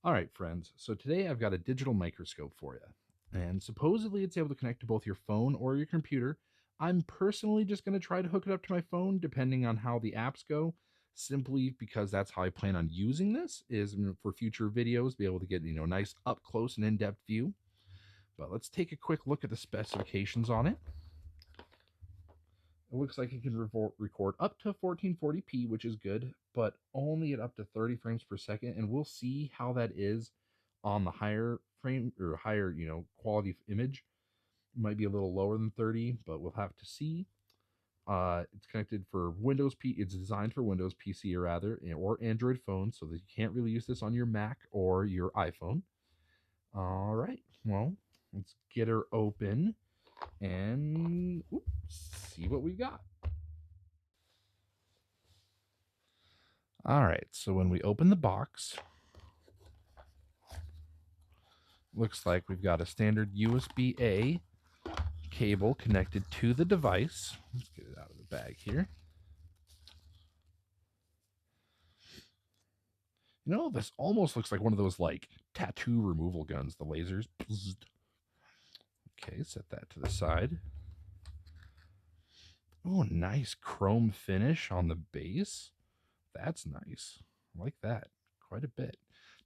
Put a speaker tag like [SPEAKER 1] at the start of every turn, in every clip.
[SPEAKER 1] All right, friends. So today I've got a digital microscope for you. And supposedly it's able to connect to both your phone or your computer. I'm personally just going to try to hook it up to my phone depending on how the apps go, simply because that's how I plan on using this is for future videos, be able to get, nice up close and in-depth view. But let's take a quick look at the specifications on it. It looks like it can record up to 1440p, which is good, but only at up to 30 frames per second. And we'll see how that is on the higher frame or higher, quality image. It might be a little lower than 30, but we'll have to see. It's connected for Windows P. It's designed for Windows PC, or rather, or Android phone, so that you can't really use this on your Mac or your iPhone. All right. Well, let's get her open and see what we got. All right, so when we open the box, looks like we've got a standard USB-A cable connected to the device. Let's get it out of the bag here. This almost looks like one of those like tattoo removal guns, the lasers. Okay, set that to the side. Oh, nice chrome finish on the base. That's nice. I like that quite a bit.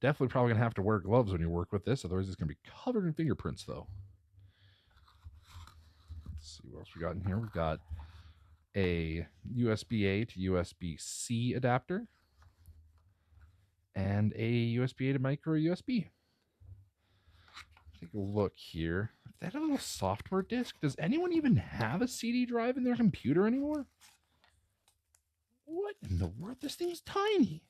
[SPEAKER 1] Definitely probably going to have to wear gloves when you work with this, otherwise it's going to be covered in fingerprints, though. Let's see what else we got in here. We've got a USB-A to USB-C adapter and a USB-A to micro USB. Take a look here. That a little software disk. Does anyone even have a CD drive in their computer anymore? What in the world? This thing's tiny.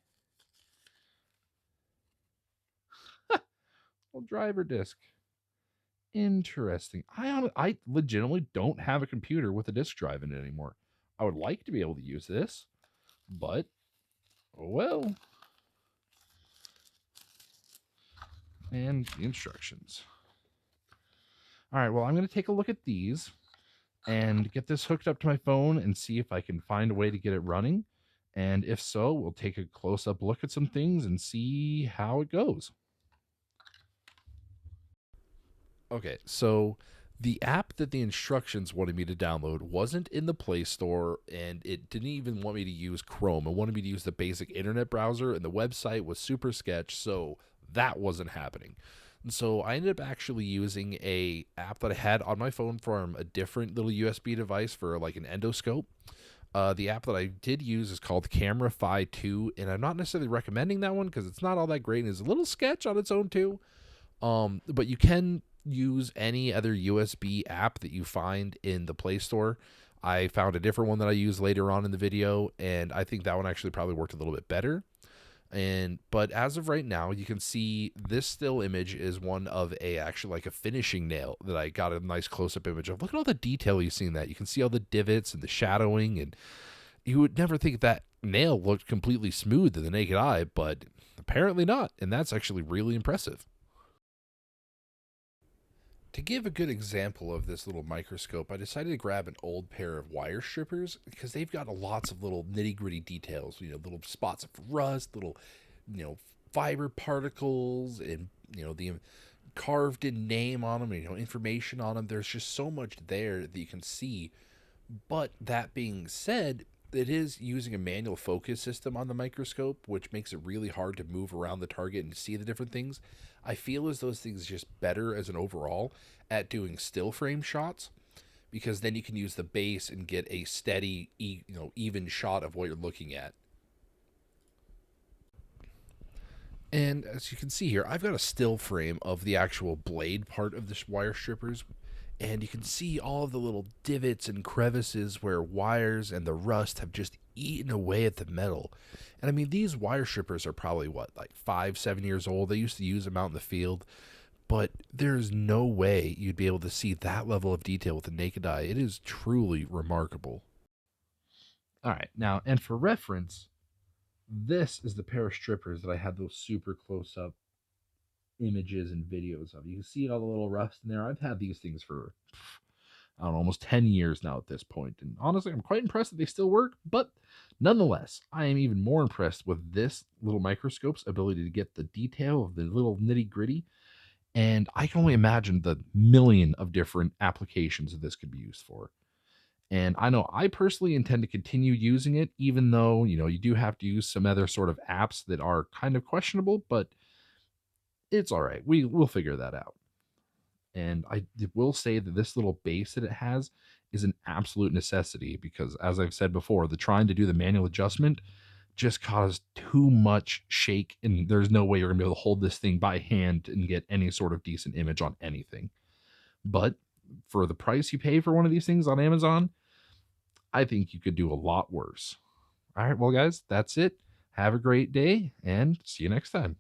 [SPEAKER 1] Little driver disk. Interesting. I legitimately don't have a computer with a disk drive in it anymore. I would like to be able to use this, but oh well. And the instructions. All right, well, I'm going to take a look at these and get this hooked up to my phone and see if I can find a way to get it running. And if so, we'll take a close-up look at some things and see how it goes. Okay, so the app that the instructions wanted me to download wasn't in the Play Store, and it didn't even want me to use Chrome. It wanted me to use the basic internet browser, and the website was super sketch, so that wasn't happening. And so I ended up actually using a app that I had on my phone from a different little USB device for like an endoscope. The app that I did use is called Camera Fi 2, and I'm not necessarily recommending that one because it's not all that great and is a little sketch on its own too. But you can use any other USB app that you find in the Play Store. I found a different one that I used later on in the video, and I think that one actually probably worked a little bit better. But as of right now, you can see this still image is one of actually like a finishing nail that I got a nice close-up image of. Look at all the detail you see in that. You can see all the divots and the shadowing, and you would never think that nail looked completely smooth to the naked eye, but apparently not, and that's actually really impressive. To give a good example of this little microscope, I decided to grab an old pair of wire strippers because they've got lots of little nitty gritty details, little spots of rust, little, fiber particles, and, the carved in name on them, information on them. There's just so much there that you can see. But that being said, it is using a manual focus system on the microscope, which makes it really hard to move around the target and see the different things. I feel as those things just better as an overall at doing still frame shots, because then you can use the base and get a steady, even shot of what you're looking at. And as you can see here, I've got a still frame of the actual blade part of the wire strippers, and you can see all of the little divots and crevices where wires and the rust have just eaten away at the metal. And I mean, these wire strippers are probably like 5, 7 years old. They used to use them out in the field, but there's no way you'd be able to see that level of detail with the naked eye. It is truly remarkable. All right, now, and for reference, this is the pair of strippers that I had those super close up images and videos of. You can see all the little rust in there. I've had these things for I don't know, almost 10 years now at this point. And honestly, I'm quite impressed that they still work, but nonetheless, I am even more impressed with this little microscope's ability to get the detail of the little nitty gritty. And I can only imagine the million of different applications that this could be used for. And I know I personally intend to continue using it, even though, you do have to use some other sort of apps that are kind of questionable, but it's all right. We'll figure that out. And I will say that this little base that it has is an absolute necessity because, as I've said before, the trying to do the manual adjustment just caused too much shake. And there's no way you're going to be able to hold this thing by hand and get any sort of decent image on anything. But for the price you pay for one of these things on Amazon, I think you could do a lot worse. All right, well, guys, that's it. Have a great day and see you next time.